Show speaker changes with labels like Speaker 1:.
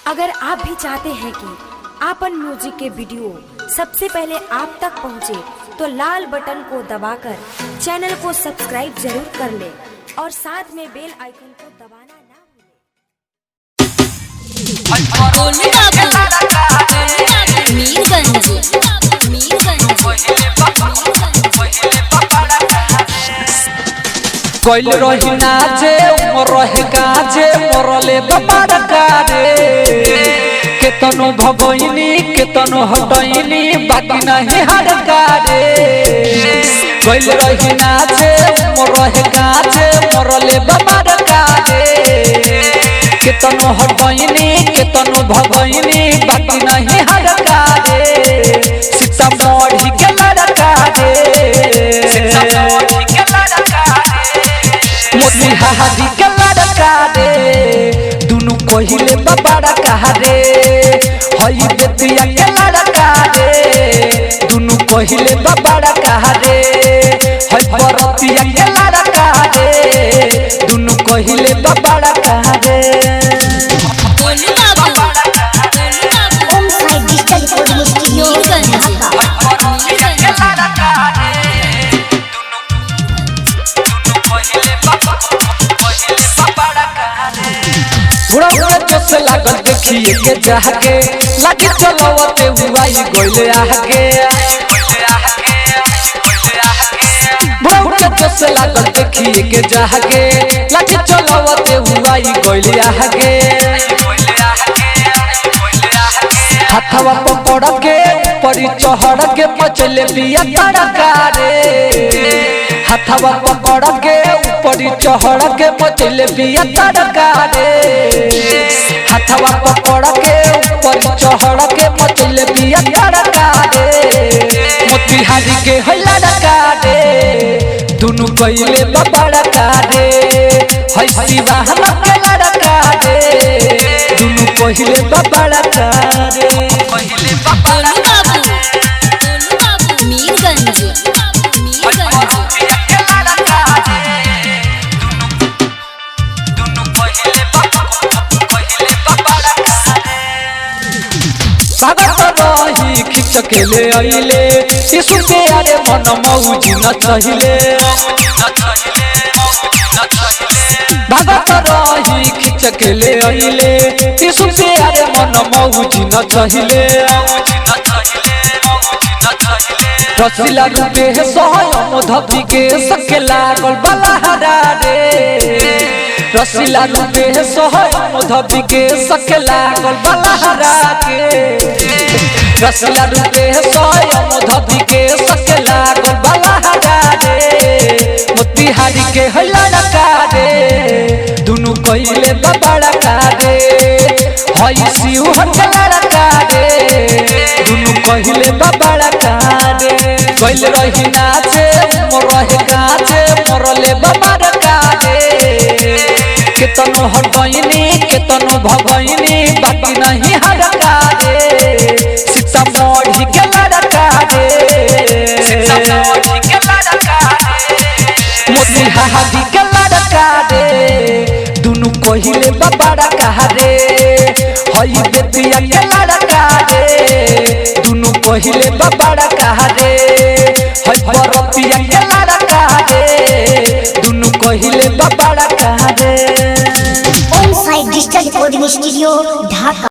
Speaker 1: अगर आप भी चाहते हैं कि आपन म्यूजिक के वीडियो सबसे पहले आप तक पहुंचे, तो लाल बटन को दबाकर चैनल को सब्सक्राइब जरूर कर ले और साथ में बेल आइकन को दबाना ना
Speaker 2: कोइल रही नाचे उमर रहे काचे मरले बाबा कारे केतनो भगोइनी केतनो हटोइनी बाकी नहीं हर कारे कोइल रही नाचे उमर रहे काचे मरले बाबा कारे केतनो हटोइनी केतनो भगोइनी बाकी नहीं हर कारे सीता मोड़ी के लड़का हादी के लड़का रे दुनु कोहिले बाबा कहा रे हई बेतिया के लड़का रे दुनु कोहिले बाबा कहा रे हई बरतिया के लड़का रे दुनु कोहिले बाबा कहा रे
Speaker 3: ओम साई डिजिटल रिकॉर्डिंग स्टूडियो
Speaker 2: बुरा जोश लागल देखिए के जाके लागी चलवते हुआई गोइले आके बुरा जोश लागल देखिए के जाके लागी चलवते हुआई गोइले आके हाथवा पकड़ के ऊपरी चढ़ के मचले बिया तड़का रे हाथवा पकड़ के ऊपरी चढ़ के मचले बिया तड़का रे हाथवा पकड़ के ऊपरी चढ़ के मचले बिया तड़का रे मोतिहारी के है लड़का रे दुनु कइले बाबा रे है शिवाहन के लड़का रे दुनु कइले बाबा रे रही खिच के ले आइले यीशु के आरे मन मौज न चाहिए भगत रही खिच के ले आइले यीशु के आरे मन मौज न चाहिए रसीला रूपे सहयम धपी के सके लागल बलहरा रे रसीला रूपे सहयम धपी के सके लागल बलहरा के रसीला रूपे सहयम धपी के सके लागल बलहरा रे मोतिहारी के है लड़का रे दुनु कइले बाबा रे हई शिवहन के लड़का रे दुनु कइले बाबा रे कोइल रही नाचे उमर रहे काचे मरले बाबा रे केतनो हटोइनी केतनो भगोइनी बाकी नहीं हड़का रे सीता मोड़ी के लड़का रे मोतिहारी के लड़का रे दुनु कोहिले बाबा कहा रे हई बेतिया के लड़का रे दुनु कोहिले बाबा कहा रे हई बरतिया के लड़का रे दुनु कोहिले बाबा कहा रे
Speaker 3: ओम साई डिजिटल रिकॉर्डिंग स्टूडियो ढाका।